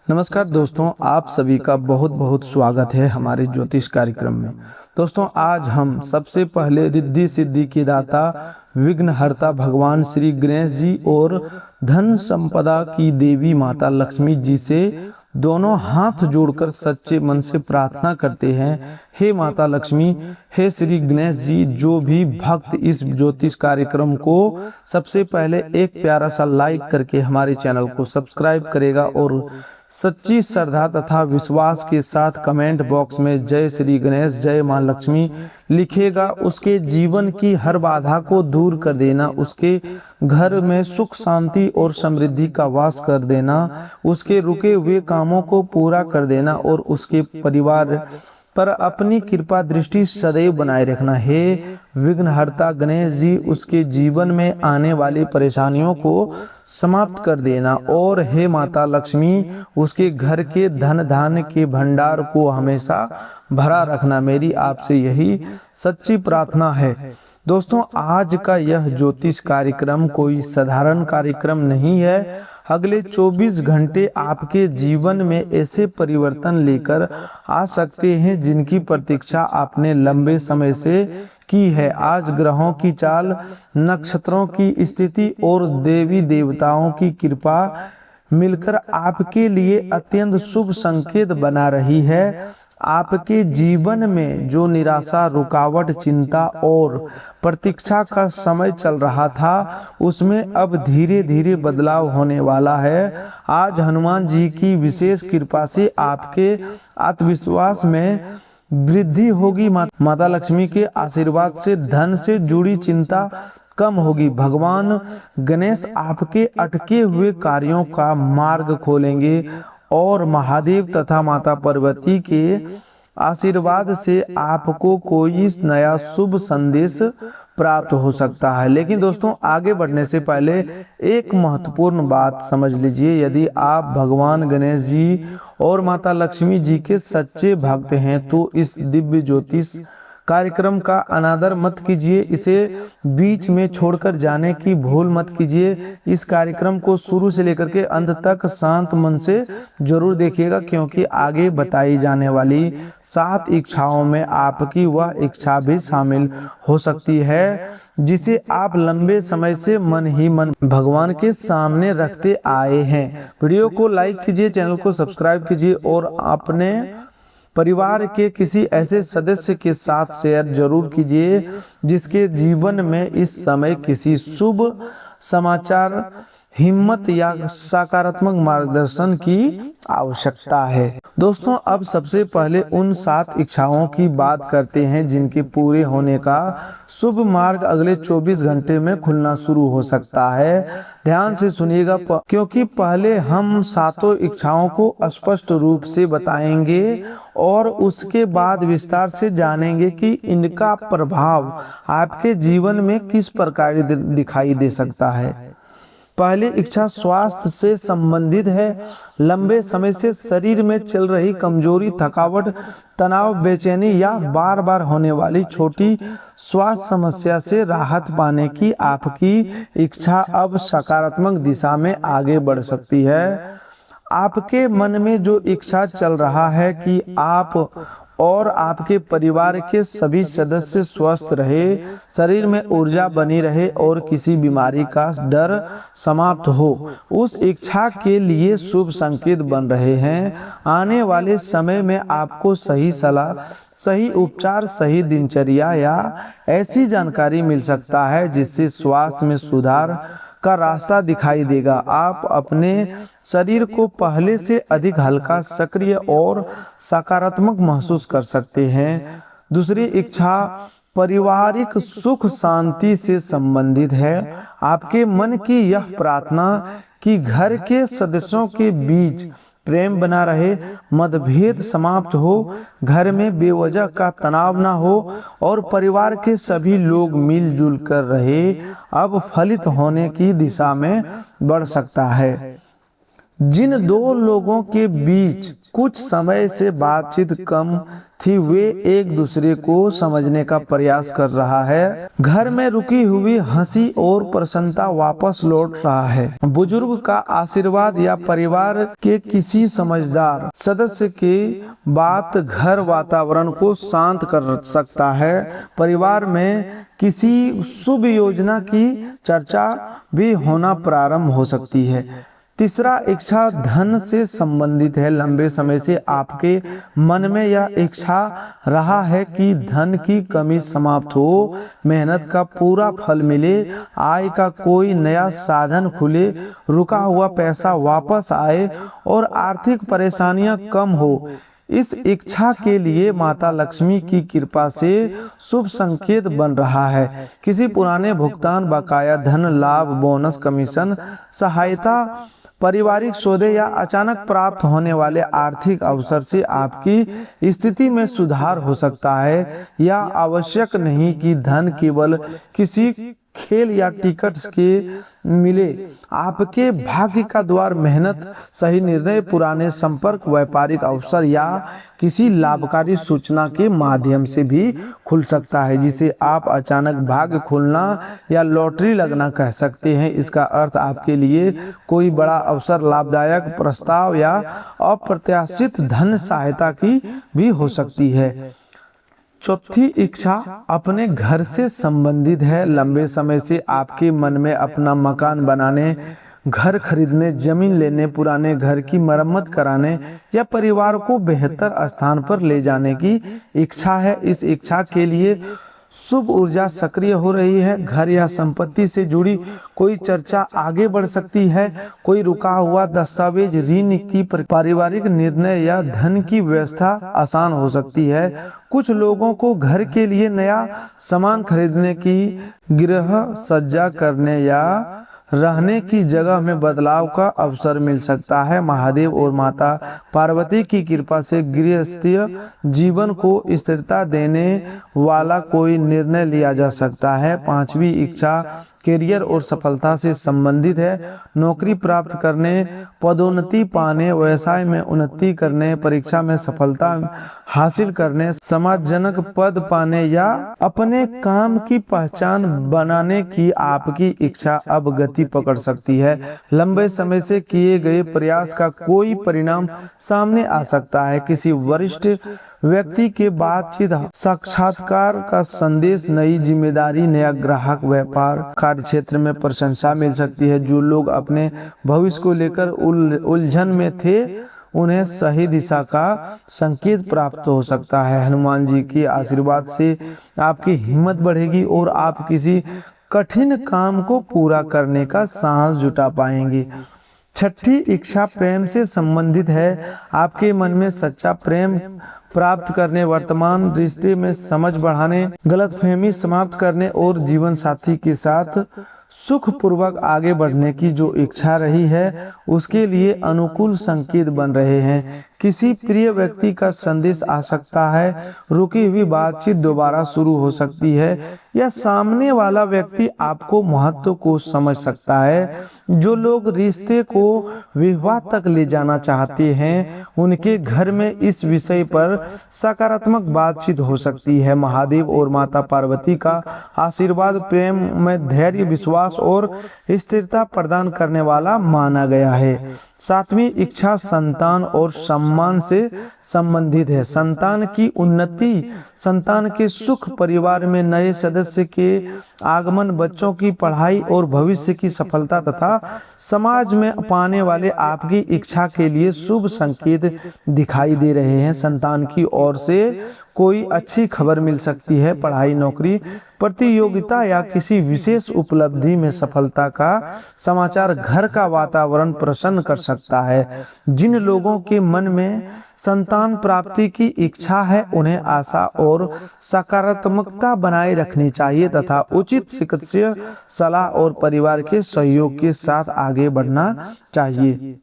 नमस्कार दोस्तों, आप सभी का बहुत बहुत स्वागत है हमारे ज्योतिष कार्यक्रम में। दोस्तों, आज हम सबसे पहले रिद्धि सिद्धि की दाता विघ्नहर्ता भगवान श्री गणेश जी और धन संपदा की देवी माता लक्ष्मी जी से दोनों हाथ जोड़कर सच्चे मन से प्रार्थना करते हैं। हे माता लक्ष्मी, हे श्री गणेश जी, जो भी भक्त इस ज्योतिष कार्यक्रम को सबसे पहले एक प्यारा सा लाइक करके हमारे चैनल को सब्सक्राइब करेगा और सच्ची श्रद्धा तथा विश्वास के साथ कमेंट बॉक्स में जय श्री गणेश, जय मां लक्ष्मी लिखेगा, उसके जीवन की हर बाधा को दूर कर देना, उसके घर में सुख शांति और समृद्धि का वास कर देना, उसके रुके हुए कामों को पूरा कर देना और उसके परिवार पर अपनी कृपा दृष्टि सदैव बनाए रखना। हे विघ्नहर्ता गणेश जी, उसके जीवन में आने वाली परेशानियों को समाप्त कर देना और हे माता लक्ष्मी, उसके घर के धन धान्य के भंडार को हमेशा भरा रखना। मेरी आपसे यही सच्ची प्रार्थना है। दोस्तों, आज का यह ज्योतिष कार्यक्रम कोई साधारण कार्यक्रम नहीं है। अगले 24 घंटे आपके जीवन में ऐसे परिवर्तन लेकर आ सकते हैं जिनकी प्रतीक्षा आपने लंबे समय से की है। आज ग्रहों की चाल, नक्षत्रों की स्थिति और देवी देवताओं की कृपा मिलकर आपके लिए अत्यंत शुभ संकेत बना रही है। आपके जीवन में जो निराशा, रुकावट, चिंता और प्रतीक्षा का समय चल रहा था, उसमें अब धीरे धीरे बदलाव होने वाला है। आज हनुमान जी की विशेष कृपा से आपके आत्मविश्वास में वृद्धि होगी। माता लक्ष्मी के आशीर्वाद से धन से जुड़ी चिंता कम होगी। भगवान गणेश आपके अटके हुए कार्यों का मार्ग खोलेंगे और महादेव तथा माता पार्वती के आशीर्वाद से आपको कोई नया शुभ संदेश प्राप्त हो सकता है। लेकिन दोस्तों, आगे बढ़ने से पहले एक महत्वपूर्ण बात समझ लीजिए। यदि आप भगवान गणेश जी और माता लक्ष्मी जी के सच्चे भक्त हैं तो इस दिव्य ज्योतिष कार्यक्रम का अनादर मत कीजिए, इसे बीच में छोड़कर जाने की भूल मत कीजिए। इस कार्यक्रम को शुरू से लेकर के अंत तक शांत मन से जरूर देखिएगा, क्योंकि आगे बताई जाने वाली 7 इच्छाओं में आपकी वह इच्छा भी शामिल हो सकती है जिसे आप लंबे समय से मन ही मन भगवान के सामने रखते आए हैं। वीडियो को लाइक कीजिए, चैनल को सब्सक्राइब कीजिए और अपने परिवार के किसी ऐसे सदस्य के साथ शेयर जरूर कीजिए जिसके जीवन में इस समय किसी शुभ समाचार, हिम्मत या सकारात्मक मार्गदर्शन की आवश्यकता है। दोस्तों, अब सबसे पहले उन 7 इच्छाओं की बात करते हैं जिनके पूरे होने का शुभ मार्ग अगले 24 घंटे में खुलना शुरू हो सकता है। ध्यान से सुनिएगा, क्योंकि पहले हम 7 इच्छाओं को स्पष्ट रूप से बताएंगे और उसके बाद विस्तार से जानेंगे कि इनका प्रभाव आपके जीवन में किस प्रकार दिखाई दे सकता है। पहली इच्छा स्वास्थ्य से संबंधित है। लंबे समय से शरीर में चल रही कमजोरी, थकावट, तनाव, बेचैनी या बार बार होने वाली छोटी स्वास्थ्य समस्या से राहत पाने की आपकी इच्छा अब सकारात्मक दिशा में आगे बढ़ सकती है। आपके मन में जो इच्छा चल रहा है कि आप और आपके परिवार के सभी सदस्य स्वस्थ रहे, शरीर में ऊर्जा बनी रहे और किसी बीमारी का डर समाप्त हो, उस इच्छा के लिए शुभ संकेत बन रहे हैं। आने वाले समय में आपको सही सलाह, सही उपचार, सही दिनचर्या या ऐसी जानकारी मिल सकता है जिससे स्वास्थ्य में सुधार का रास्ता दिखाई देगा। आप अपने शरीर को पहले से अधिक हल्का, सक्रिय और सकारात्मक महसूस कर सकते हैं। दूसरी इच्छा पारिवारिक सुख शांति से संबंधित है। आपके मन की यह प्रार्थना कि घर के सदस्यों के बीच प्रेम बना रहे, मतभेद समाप्त हो, घर में बेवजह का तनाव ना हो और परिवार के सभी लोग मिलजुल कर रहे, अब फलित होने की दिशा में बढ़ सकता है। जिन दो लोगों के बीच कुछ समय से बातचीत कम थी, वे एक दूसरे को समझने का प्रयास कर रहा है। घर में रुकी हुई हंसी और प्रसन्नता वापस लौट रहा है। बुजुर्ग का आशीर्वाद या परिवार के किसी समझदार सदस्य की बात घर वातावरण को शांत कर सकता है। परिवार में किसी शुभ योजना की चर्चा भी होना प्रारंभ हो सकती है। तीसरा इच्छा धन से संबंधित है। लंबे समय से आपके मन में यह इच्छा रहा है कि धन की कमी समाप्त हो, मेहनत का पूरा फल मिले, आय का कोई नया साधन खुले, रुका हुआ पैसा वापस आए और आर्थिक परेशानियां कम हो। इस इच्छा के लिए माता लक्ष्मी की कृपा से शुभ संकेत बन रहा है। किसी पुराने भुगतान, बकाया धन, लाभ, बोनस, कमीशन, सहायता, पारिवारिक सौदे या अचानक प्राप्त होने वाले आर्थिक अवसर से आपकी स्थिति में सुधार हो सकता है। यह आवश्यक नहीं कि धन केवल किसी खेल या टिकट्स के मिले। आपके भाग्य का द्वार मेहनत, सही निर्णय, पुराने संपर्क, व्यापारिक अवसर या किसी लाभकारी सूचना के माध्यम से भी खुल सकता है, जिसे आप अचानक भाग्य खुलना या लॉटरी लगना कह सकते हैं। इसका अर्थ आपके लिए कोई बड़ा अवसर, लाभदायक प्रस्ताव या अप्रत्याशित धन सहायता की भी हो सकती है। चौथी इच्छा अपने घर से संबंधित है। लंबे समय से आपके मन में अपना मकान बनाने, घर खरीदने, जमीन लेने, पुराने घर की मरम्मत कराने या परिवार को बेहतर स्थान पर ले जाने की इच्छा है। इस इच्छा के लिए शुभ ऊर्जा सक्रिय हो रही है। घर या संपत्ति से जुड़ी कोई चर्चा आगे बढ़ सकती है। कोई रुका हुआ दस्तावेज, ऋण की पारिवारिक निर्णय या धन की व्यवस्था आसान हो सकती है। कुछ लोगों को घर के लिए नया सामान खरीदने की, गृह सज्जा करने या रहने की जगह में बदलाव का अवसर मिल सकता है। महादेव और माता पार्वती की कृपा से गृहस्थीय जीवन को स्थिरता देने वाला कोई निर्णय लिया जा सकता है। पांचवी इच्छा करियर और सफलता से संबंधित है। नौकरी प्राप्त करने, पदोन्नति पाने, व्यवसाय में उन्नति करने, परीक्षा में सफलता हासिल करने, समाजजनक पद पाने या अपने काम की पहचान बनाने की आपकी इच्छा अब गति पकड़ सकती है। लंबे समय से किए गए प्रयास का कोई परिणाम सामने आ सकता है। किसी वरिष्ठ व्यक्ति के बातचीत, साक्षात्कार का संदेश, नई जिम्मेदारी, नया ग्राहक, व्यापार, कार्य क्षेत्र में प्रशंसा मिल सकती है। जो लोग अपने भविष्य को लेकर उलझन में थे, उन्हें सही दिशा का संकेत प्राप्त हो सकता है। हनुमान जी के आशीर्वाद से आपकी हिम्मत बढ़ेगी और आप किसी कठिन काम को पूरा करने का साहस जुटा पाएंगे। छठी इच्छा प्रेम से संबंधित है। आपके मन में सच्चा प्रेम प्राप्त करने, वर्तमान रिश्ते में समझ बढ़ाने, गलतफहमी समाप्त करने और जीवन साथी के साथ सुखपूर्वक आगे बढ़ने की जो इच्छा रही है, उसके लिए अनुकूल संकेत बन रहे हैं। किसी प्रिय व्यक्ति का संदेश आ सकता है, रुकी हुई बातचीत दोबारा शुरू हो सकती है या सामने वाला व्यक्ति आपको महत्व को समझ सकता है। जो लोग रिश्ते को विवाह तक ले जाना चाहते हैं, उनके घर में इस विषय पर सकारात्मक बातचीत हो सकती है। महादेव और माता पार्वती का आशीर्वाद प्रेम में धैर्य, विश्वास और स्थिरता प्रदान करने वाला माना गया है। सातवीं इच्छा संतान और सम्मान से संबंधित है। संतान की उन्नति, संतान के सुख, परिवार में नए सदस्य के आगमन, बच्चों की पढ़ाई और भविष्य की सफलता तथा समाज में पाने वाले आपकी इच्छा के लिए शुभ संकेत दिखाई दे रहे हैं। संतान की ओर से कोई अच्छी खबर मिल सकती है। पढ़ाई, नौकरी, प्रतियोगिता या किसी विशेष उपलब्धि में सफलता का समाचार घर का वातावरण प्रसन्न कर सकता है। जिन लोगों के मन में संतान प्राप्ति की इच्छा है, उन्हें आशा और सकारात्मकता बनाए रखनी चाहिए तथा उचित चिकित्सीय सलाह और परिवार के सहयोग के साथ आगे बढ़ना चाहिए।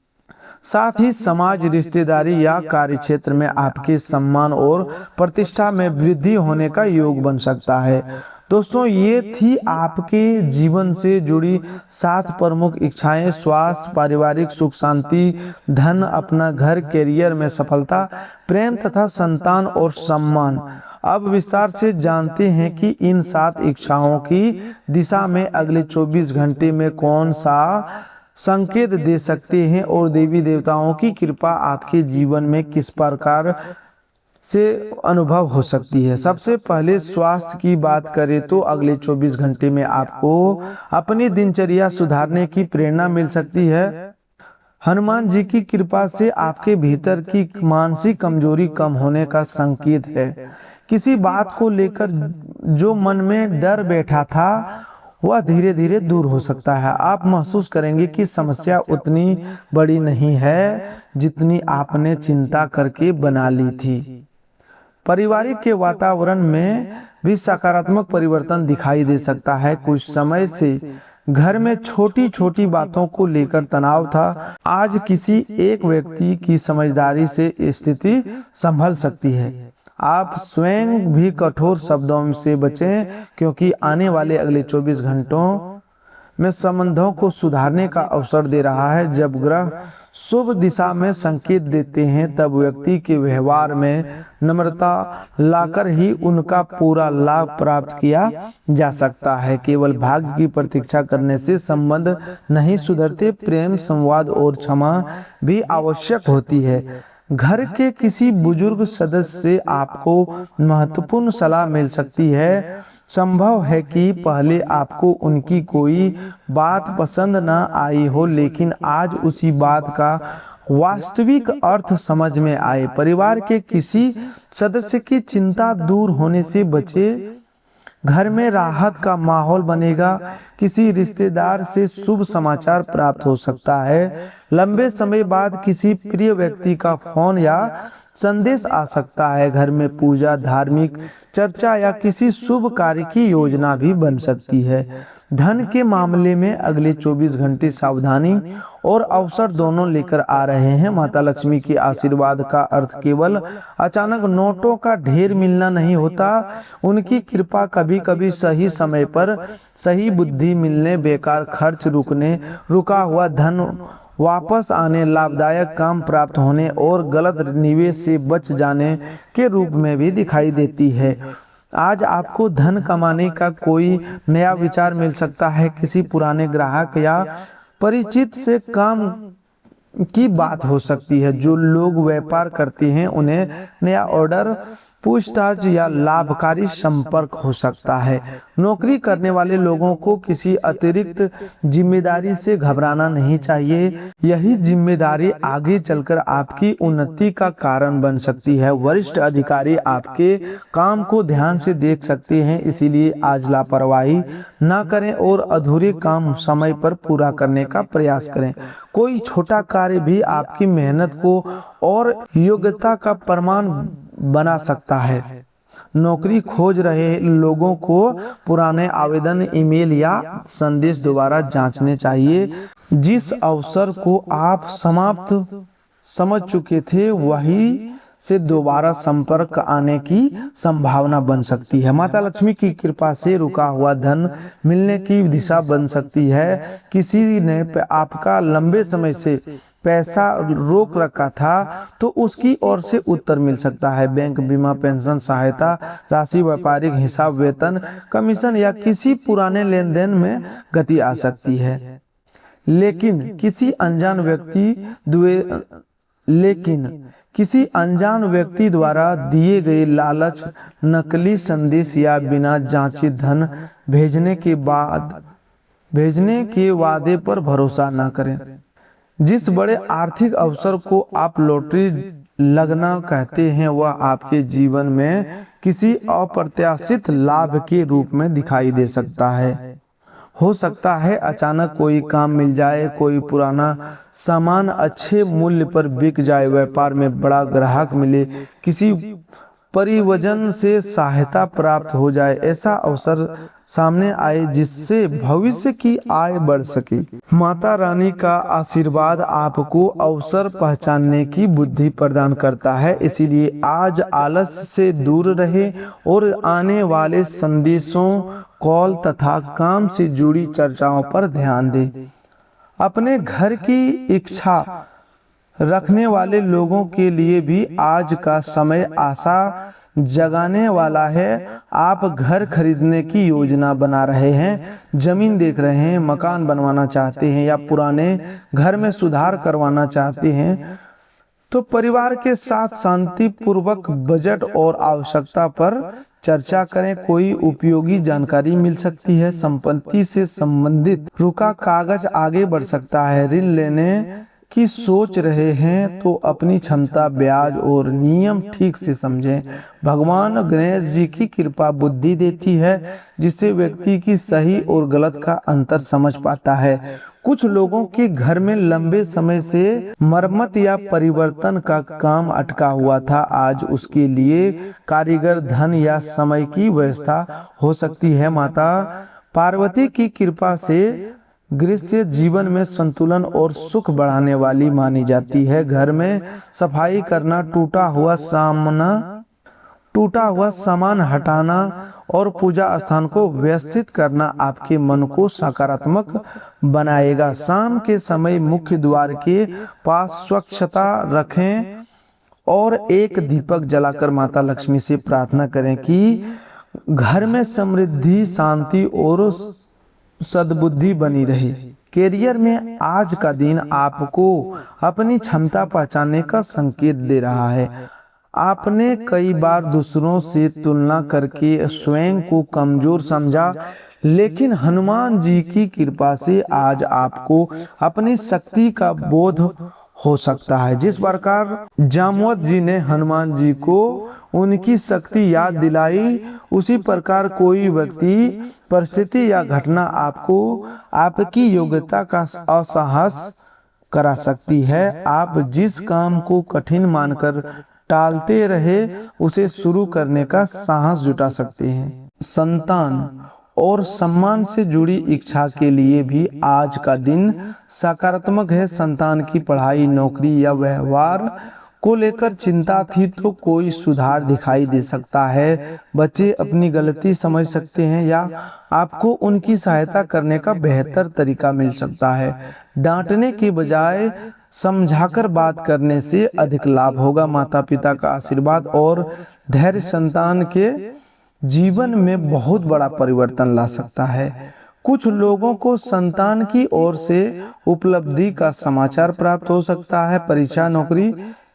साथ ही समाज, रिश्तेदारी या कार्य क्षेत्र में आपके सम्मान और प्रतिष्ठा में वृद्धि होने का योग बन सकता है। दोस्तों ये थी आपके जीवन से जुड़ी 7 प्रमुख इच्छाएं: स्वास्थ्य, पारिवारिक सुख शांति, धन, अपना घर, करियर में सफलता, प्रेम तथा संतान और सम्मान। अब विस्तार से जानते हैं कि इन 7 इच्छाओं की दिशा में अगले 24 घंटे में कौन सा संकेत दे सकते हैं और देवी देवताओं की कृपा आपके जीवन में किस प्रकार से अनुभव हो सकती है। सबसे पहले स्वास्थ्य की बात करें तो अगले 24 घंटे में आपको अपनी दिनचर्या सुधारने की प्रेरणा मिल सकती है। हनुमान जी की कृपा से आपके भीतर की मानसिक कमजोरी कम होने का संकेत है। किसी बात को लेकर जो मन में डर बैठा था वह धीरे धीरे दूर हो सकता है। आप महसूस करेंगे कि समस्या उतनी बड़ी नहीं है जितनी आपने चिंता करके बना ली थी। पारिवारिक के वातावरण में भी सकारात्मक परिवर्तन दिखाई दे सकता है। कुछ समय से घर में छोटी छोटी बातों को लेकर तनाव था। आज किसी एक व्यक्ति की समझदारी से स्थिति संभल सकती है। आप स्वयं भी कठोर शब्दों से बचें, क्योंकि आने वाले अगले 24 घंटों में संबंधों को सुधारने का अवसर दे रहा है। जब ग्रह शुभ दिशा में संकेत देते हैं तब व्यक्ति के व्यवहार में नम्रता लाकर ही उनका पूरा लाभ प्राप्त किया जा सकता है। केवल भाग्य की प्रतीक्षा करने से संबंध नहीं सुधरते, प्रेम, संवाद और क्षमा भी आवश्यक होती है। घर के किसी बुजुर्ग सदस्य से आपको महत्वपूर्ण सलाह मिल सकती है। संभव है कि पहले आपको उनकी कोई बात पसंद न आई हो, लेकिन आज उसी बात का वास्तविक अर्थ समझ में आए। परिवार के किसी सदस्य की चिंता दूर होने से बचे। घर में राहत का माहौल बनेगा। किसी रिश्तेदार से शुभ समाचार प्राप्त हो सकता है। लंबे समय बाद किसी प्रिय व्यक्ति का फोन या संदेश आ सकता है। घर में पूजा, धार्मिक चर्चा या किसी शुभ कार्य की योजना भी बन सकती है। धन के मामले में अगले 24 घंटे सावधानी और अवसर दोनों लेकर आ रहे हैं। माता लक्ष्मी के आशीर्वाद का अर्थ केवल अचानक नोटों का ढेर मिलना नहीं होता। उनकी कृपा कभी कभी सही समय पर सही बुद्धि मिलने, बेकार खर्च रुकने, रुका हुआ धन वापस आने, लाभदायक काम प्राप्त होने और गलत निवेश से बच जाने के रूप में भी दिखाई देती है। आज आपको धन कमाने का कोई नया विचार मिल सकता है। किसी पुराने ग्राहक या परिचित से काम की बात हो सकती है। जो लोग व्यापार करते हैं उन्हें नया ऑर्डर, पूछताछ या लाभकारी संपर्क हो सकता है। नौकरी करने वाले लोगों को किसी अतिरिक्त जिम्मेदारी से घबराना नहीं चाहिए। यही जिम्मेदारी आगे चलकर आपकी उन्नति का कारण बन सकती है। वरिष्ठ अधिकारी आपके काम को ध्यान से देख सकते हैं, इसीलिए आज लापरवाही ना करें और अधूरे काम समय पर पूरा करने का प्रयास करें। कोई छोटा कार्य भी आपकी मेहनत को और योग्यता का प्रमाण बना सकता है। नौकरी खोज रहे लोगों को पुराने आवेदन, ईमेल या संदेश दोबारा जांचने चाहिए। जिस अवसर को आप समाप्त समझ चुके थे वही से दोबारा संपर्क आने की संभावना बन सकती है। माता लक्ष्मी की कृपा से रुका हुआ धन मिलने की दिशा बन सकती है। किसी ने आपका लंबे समय से पैसा रोक रखा था तो उसकी ओर से उत्तर मिल सकता है। बैंक, बीमा, पेंशन, सहायता राशि, व्यापारिक हिसाब, वेतन, कमीशन या किसी पुराने लेन देन में गति आ सकती है। लेकिन किसी अनजान व्यक्ति द्वारा दिए गए लालच, नकली संदेश या बिना जांचे धन भेजने के वादे पर भरोसा न करें। जिस बड़े आर्थिक अवसर को आप लॉटरी लगना कहते हैं वह आपके जीवन में किसी अप्रत्याशित लाभ के रूप में दिखाई दे सकता है। हो सकता है अचानक कोई काम मिल जाए, कोई पुराना सामान अच्छे मूल्य पर बिक जाए, व्यापार में बड़ा ग्राहक मिले, किसी परिवजन से सहायता प्राप्त हो जाए, ऐसा अवसर सामने आए जिससे भविष्य की आय बढ़ सके। माता रानी का आशीर्वाद आपको अवसर पहचानने की बुद्धि प्रदान करता है, इसीलिए आज आलस से दूर रहे और आने वाले संदेशों, कॉल तथा काम से जुड़ी चर्चाओं पर ध्यान दें। अपने घर की इच्छा रखने वाले लोगों के लिए भी आज का समय आशा जगाने वाला है। आप घर खरीदने की योजना बना रहे हैं, जमीन देख रहे हैं, मकान बनवाना चाहते हैं या पुराने घर में सुधार करवाना चाहते हैं, तो परिवार के साथ शांतिपूर्वक बजट और आवश्यकता पर चर्चा करें। कोई उपयोगी जानकारी मिल सकती है। संपत्ति से संबंधित रुका कागज आगे बढ़ सकता है। ऋण लेने की सोच रहे हैं तो अपनी क्षमता, ब्याज और नियम ठीक से समझें। भगवान गणेश जी की कृपा बुद्धि देती है, जिससे व्यक्ति की सही और गलत का अंतर समझ पाता है। कुछ लोगों के घर में लंबे समय से मरम्मत या परिवर्तन का काम अटका हुआ था। आज उसके लिए कारीगर, धन या समय की व्यवस्था हो सकती है। माता पार्वती की कृपा से गृहस्थ जीवन में संतुलन और सुख बढ़ाने वाली मानी जाती है। घर में सफाई करना, टूटा हुआ सामान हटाना और पूजा स्थान को व्यवस्थित करना आपके मन को सकारात्मक बनाएगा। शाम के समय मुख्य द्वार के पास स्वच्छता रखें और एक दीपक जलाकर माता लक्ष्मी से प्रार्थना करें कि घर में समृद्धि, शांति और सद्बुद्धि बनी रहे। कैरियर में आज का दिन आपको अपनी क्षमता पहचानने का संकेत दे रहा है। आपने कई बार दूसरों से तुलना करके स्वयं को कमजोर समझा, लेकिन हनुमान जी की कृपा से आज आपको अपनी शक्ति का बोध हो सकता है। जिस प्रकार जामवंत जी ने हनुमान जी को उनकी शक्ति याद दिलाई, उसी प्रकार कोई व्यक्ति, परिस्थिति या घटना आपको आपकी योग्यता का असहस करा सकती है। आप जिस काम को कठिन मानकर टालते रहे, उसे शुरू करने का साहस जुटा सकते हैं। संतान और सम्मान से जुड़ी इच्छा के लिए भी आज का दिन सकारात्मक है। संतान की पढ़ाई, नौकरी या व्यवहार को लेकर चिंता थी तो कोई सुधार दिखाई दे सकता है। बच्चे अपनी गलती समझ सकते हैं या आपको उनकी सहायता करने का बेहतर तरीका मिल सकता है। डांटने के बजाय समझाकर बात करने से अधिक लाभ होगा। माता पिता का आशीर्वाद और धैर्य संतान के जीवन में बहुत बड़ा परिवर्तन ला सकता है। कुछ लोगों को संतान की ओर से उपलब्धि का समाचार प्राप्त हो सकता है। परीक्षा, नौकरी,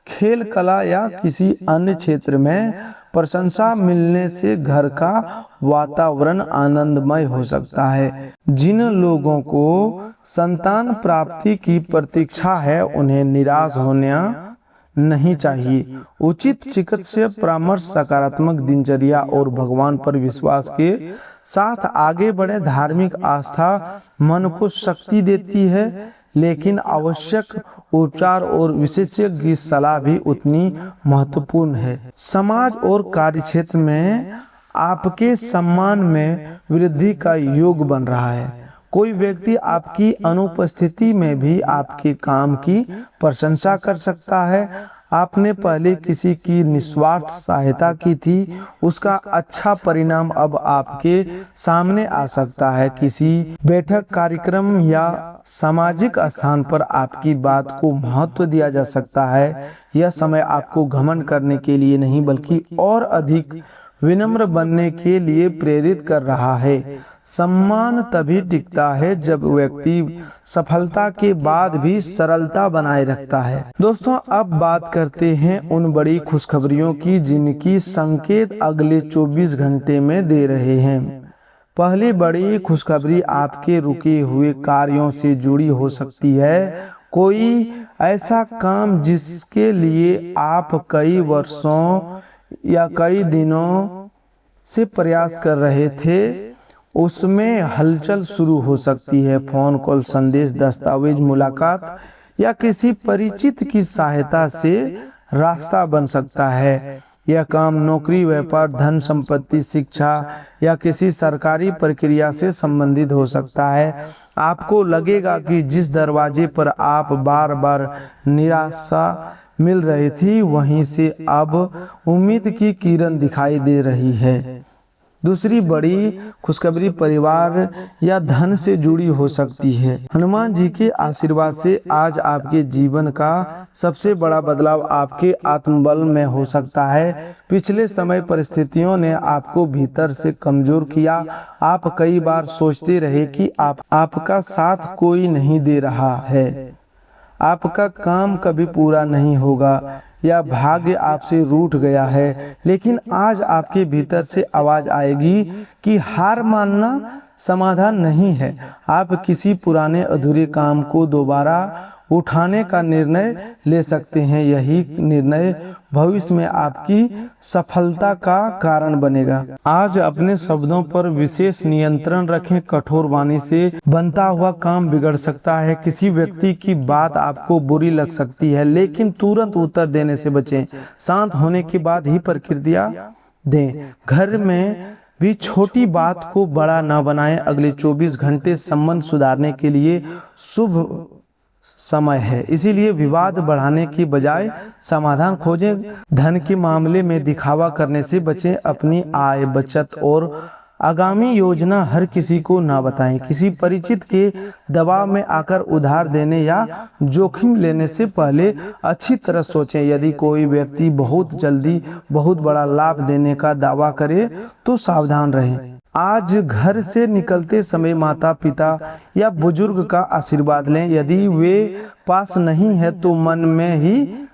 खेल, कला या किसी अन्य क्षेत्र में प्रशंसा मिलने से घर का वातावरण आनंदमय हो सकता है। जिन लोगों को संतान प्राप्ति की प्रतीक्षा है, उन्हें निराश होना नहीं चाहिए। उचित चिकित्सीय परामर्श, सकारात्मक दिनचर्या और भगवान पर विश्वास के साथ आगे बढ़े। धार्मिक आस्था मन को शक्ति देती है, लेकिन आवश्यक उपचार और विशेषज्ञ की सलाह भी उतनी महत्वपूर्ण है। समाज और कार्यक्षेत्र में आपके सम्मान में वृद्धि का योग बन रहा है। कोई व्यक्ति आपकी अनुपस्थिति में भी आपके काम की प्रशंसा कर सकता है। आपने पहले किसी की निस्वार्थ सहायता की थी, उसका अच्छा परिणाम अब आपके सामने आ सकता है। किसी बैठक, कार्यक्रम या सामाजिक स्थान पर आपकी बात को महत्व दिया जा सकता है। यह समय आपको घमंड करने के लिए नहीं, बल्कि और अधिक विनम्र बनने के लिए प्रेरित कर रहा है। सम्मान तभी टिकता है जब व्यक्ति सफलता के बाद भी सरलता बनाए रखता है। दोस्तों, अब बात करते हैं उन बड़ी खुशखबरियों की जिनकी संकेत अगले 24 घंटे में दे रहे हैं। पहली बड़ी खुशखबरी आपके रुके हुए कार्यों से जुड़ी हो सकती है। कोई ऐसा काम जिसके लिए आप कई वर्षों या कई दिनों से प्रयास कर रहे थे, उसमें हलचल शुरू हो सकती है। फोन कॉल, संदेश, दस्तावेज, मुलाकात या किसी परिचित की सहायता से रास्ता बन सकता है। यह काम नौकरी, व्यापार, धन संपत्ति, शिक्षा या किसी सरकारी प्रक्रिया से संबंधित हो सकता है। आपको लगेगा कि जिस दरवाजे पर आप बार बार निराशा मिल रही थी, वहीं से अब उम्मीद की किरण दिखाई दे रही है। दूसरी बड़ी खुशखबरी परिवार या धन से जुड़ी हो सकती है। हनुमान जी के आशीर्वाद से आज आपके जीवन का सबसे बड़ा बदलाव आपके आत्मबल में हो सकता है। पिछले समय परिस्थितियों ने आपको भीतर से कमजोर किया। आप कई बार सोचते रहे कि आपका साथ कोई नहीं दे रहा है, आपका काम कभी पूरा नहीं होगा या भाग्य आपसे रूठ गया है। लेकिन आज आपके भीतर से आवाज आएगी कि हार मानना समाधान नहीं है। आप किसी पुराने अधूरे काम को दोबारा उठाने का निर्णय ले सकते हैं। यही निर्णय भविष्य में आपकी सफलता का कारण बनेगा। आज अपने शब्दों पर विशेष नियंत्रण रखें। कठोर वाणी से बनता हुआ काम बिगड़ सकता है। किसी व्यक्ति की बात आपको बुरी लग सकती है, लेकिन तुरंत उत्तर देने से बचें। शांत होने के बाद ही प्रतिक्रिया दें। घर में भी छोटी बात को बड़ा न बनाएं। अगले 24 घंटे संबंध सुधारने के लिए शुभ समय है, इसीलिए विवाद बढ़ाने की बजाय समाधान खोजें। धन के मामले में दिखावा करने से बचें। अपनी आय, बचत और आगामी योजना हर किसी को ना बताएं। किसी परिचित के दबाव में आकर उधार देने या जोखिम लेने से पहले अच्छी तरह सोचें। यदि कोई व्यक्ति बहुत जल्दी बहुत बड़ा लाभ देने का दावा करे तो सावधान रहें। आज घर से निकलते समय माता पिता या बुजुर्ग का आशीर्वाद लें। यदि वे पास नहीं है तो मन में ही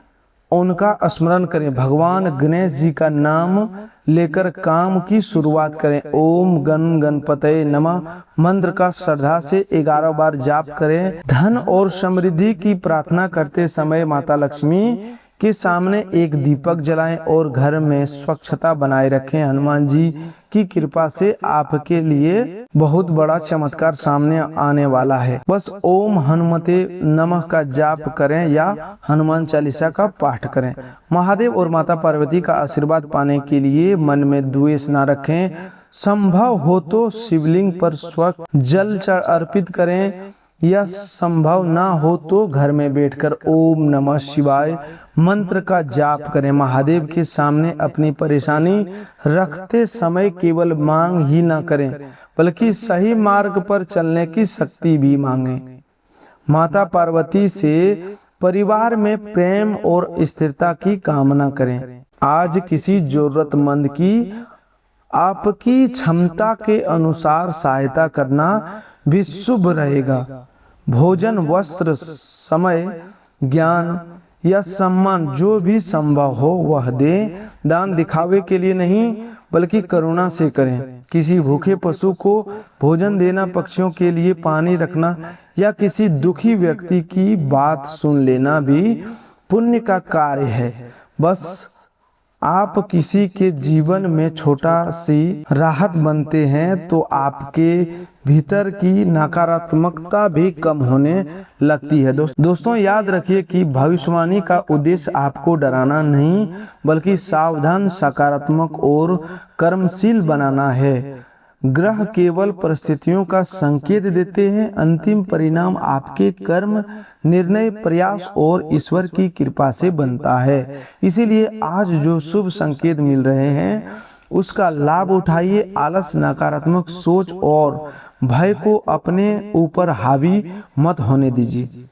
उनका स्मरण करें। भगवान गणेश जी का नाम लेकर काम की शुरुआत करें। ओम गण गणपतये नमः मंत्र का श्रद्धा से 11 बार जाप करें। धन और समृद्धि की प्रार्थना करते समय माता लक्ष्मी के सामने एक दीपक जलाएं और घर में स्वच्छता बनाए रखें। हनुमान जी की कृपा से आपके लिए बहुत बड़ा चमत्कार सामने आने वाला है। बस ओम हनुमते नमः का जाप करें या हनुमान चालीसा का पाठ करें। महादेव और माता पार्वती का आशीर्वाद पाने के लिए मन में द्वेष न रखें। संभव हो तो शिवलिंग पर स्वच्छ जल अर्पित करें या संभव ना हो तो घर में बैठकर ओम नमः शिवाय मंत्र का जाप करें। महादेव के सामने अपनी परेशानी रखते समय केवल मांग ही ना करें, बल्कि सही मार्ग पर चलने की शक्ति भी मांगें। माता पार्वती से परिवार में प्रेम और स्थिरता की कामना करें। आज किसी जरूरतमंद की आपकी क्षमता के अनुसार सहायता करना भी शुभ रहेगा। भोजन, वस्त्र, समय, ज्ञान या सम्मान जो भी संभव हो वह दें। दान दिखावे के लिए नहीं बल्कि करुणा से करें। किसी भूखे पशु को भोजन देना, पक्षियों के लिए पानी रखना या किसी दुखी व्यक्ति की बात सुन लेना भी पुण्य का कार्य है। बस आप किसी के जीवन में छोटा सी राहत बनते हैं तो आपके भीतर की नकारात्मकता भी कम होने लगती है। दोस्तों याद रखिए कि भविष्यवाणी का उद्देश्य आपको डराना नहीं बल्कि सावधान, सकारात्मक और कर्मशील बनाना है। ग्रह केवल परिस्थितियों का संकेत देते हैं। अंतिम परिणाम आपके कर्म, निर्णय, प्रयास और ईश्वर की कृपा से बनता है। इसीलिए आज जो शुभ संकेत मिल रहे हैं उसका लाभ उठाइए। आलस, नकारात्मक सोच और भय को अपने ऊपर हावी मत होने दीजिए।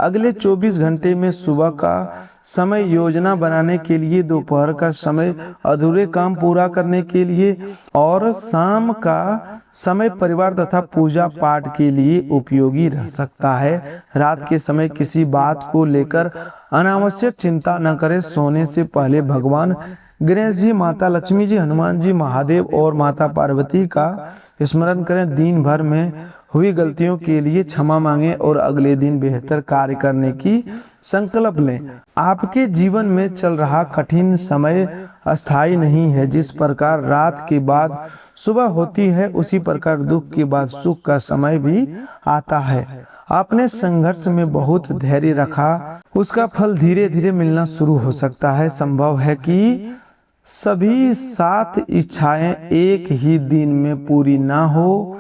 अगले 24 घंटे में सुबह का समय योजना बनाने के लिए, दोपहर का समय अधूरे काम पूरा करने के लिए और शाम का समय परिवार तथा पूजा पाठ के लिए उपयोगी रह सकता है। रात के समय किसी बात को लेकर अनावश्यक चिंता न करें। सोने से पहले भगवान गणेश जी, माता लक्ष्मी जी, हनुमान जी, महादेव और माता पार्वती का स्मरण करें। दिन भर में हुई गलतियों के लिए क्षमा मांगें और अगले दिन बेहतर कार्य करने की संकल्प लें। आपके जीवन में चल रहा कठिन समय अस्थायी नहीं है। जिस प्रकार रात के बाद सुबह होती है उसी प्रकार दुख के बाद सुख का समय भी आता है। आपने संघर्ष में बहुत धैर्य रखा, उसका फल धीरे धीरे मिलना शुरू हो सकता है। संभव है कि सभी 7 इच्छाएं एक ही दिन में पूरी ना हो,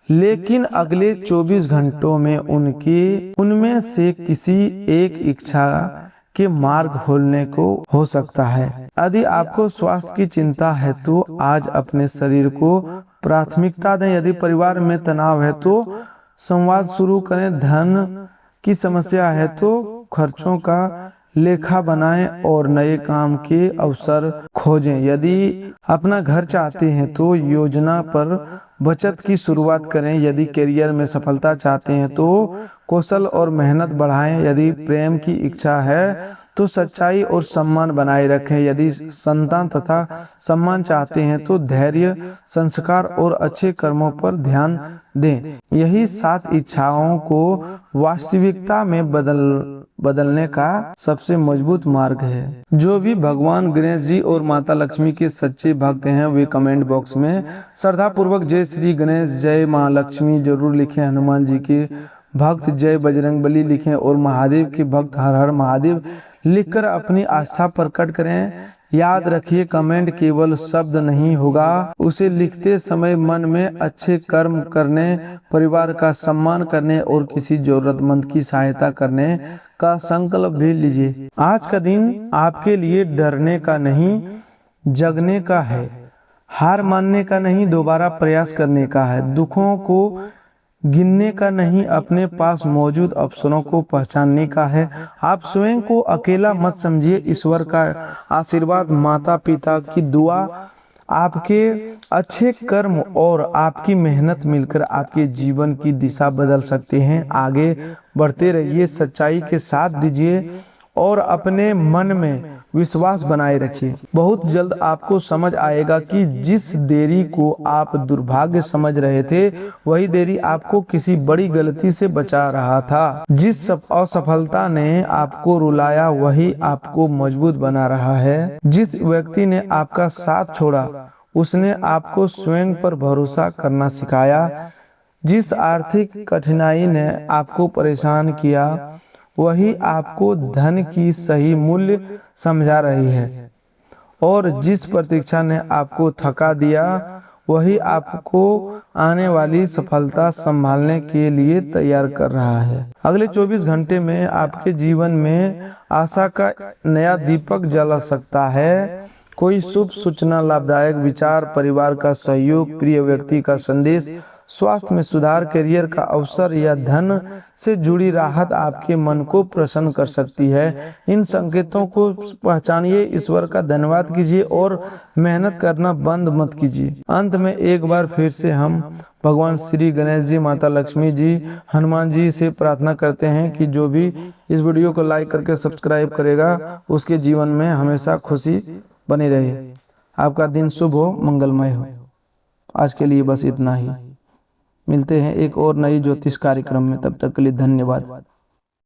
लेकिन अगले 24 घंटों में उनमें से किसी एक इच्छा के मार्ग खोलने को हो सकता है। यदि आपको स्वास्थ्य की चिंता है तो आज अपने शरीर को प्राथमिकता दें। यदि परिवार में तनाव है तो संवाद शुरू करें। धन की समस्या है तो खर्चों का लेखा बनाएं और नए काम के अवसर खोजें। यदि अपना घर चाहते हैं तो योजना पर बचत की शुरुआत करें। यदि करियर में सफलता चाहते हैं तो कौशल और मेहनत बढ़ाएं। यदि प्रेम की इच्छा है तो सच्चाई और सम्मान बनाए रखें। यदि संतान तथा सम्मान चाहते हैं तो धैर्य, संस्कार और अच्छे कर्मों पर ध्यान दें। यही 7 इच्छाओं को वास्तविकता में बदलने का सबसे मजबूत मार्ग है। जो भी भगवान गणेश जी और माता लक्ष्मी के सच्चे भक्त हैं वे कमेंट बॉक्स में श्रद्धा पूर्वक जय श्री गणेश, जय माँ लक्ष्मी जरूर लिखें। हनुमान जी के भक्त जय बजरंगबली लिखें और महादेव के भक्त हर हर महादेव लिखकर अपनी आस्था प्रकट करें। याद रखिए, कमेंट केवल शब्द नहीं होगा, उसे लिखते समय मन में अच्छे कर्म करने, परिवार का सम्मान करने और किसी जरूरतमंद की सहायता करने का संकल्प भी लीजिए। आज का दिन आपके लिए डरने का नहीं, जगने का है। हार मानने का नहीं, दोबारा प्रयास करने का है। दुखों को गिनने का नहीं, अपने पास मौजूद अवसरों को पहचानने का है। आप स्वयं को अकेला मत समझिए। ईश्वर का आशीर्वाद, माता पिता की दुआ, आपके अच्छे कर्म और आपकी मेहनत मिलकर आपके जीवन की दिशा बदल सकते हैं। आगे बढ़ते रहिए, सच्चाई के साथ दीजिए और अपने मन में विश्वास बनाए रखिए। बहुत जल्द आपको समझ आएगा कि जिस देरी को आप दुर्भाग्य समझ रहे थे वही देरी आपको किसी बड़ी गलती से बचा रहा था। जिस असफलता ने आपको रुलाया वही आपको मजबूत बना रहा है। जिस व्यक्ति ने आपका साथ छोड़ा उसने आपको स्वयं पर भरोसा करना सिखाया। जिस आर्थिक कठिनाई ने आपको परेशान किया वही आपको धन की सही मूल्य समझा रही है, और जिस प्रतीक्षा ने आपको थका दिया वही आपको आने वाली सफलता संभालने के लिए तैयार कर रहा है। अगले 24 घंटे में आपके जीवन में आशा का नया दीपक जल सकता है। कोई शुभ सूचना, लाभदायक विचार, परिवार का सहयोग, प्रिय व्यक्ति का संदेश, स्वास्थ्य में सुधार, करियर का अवसर या धन से जुड़ी राहत आपके मन को प्रसन्न कर सकती है। इन संकेतों को पहचानिए, ईश्वर का धन्यवाद कीजिए और मेहनत करना बंद मत कीजिए। अंत में एक बार फिर से हम भगवान श्री गणेश जी, माता लक्ष्मी जी, हनुमान जी से प्रार्थना करते हैं कि जो भी इस वीडियो को लाइक करके सब्सक्राइब करेगा उसके जीवन में हमेशा खुशी बनी रहे। आपका दिन शुभ हो, मंगलमय हो। आज के लिए बस इतना ही। मिलते हैं एक और नई ज्योतिष कार्यक्रम में, तब तक के लिए धन्यवाद।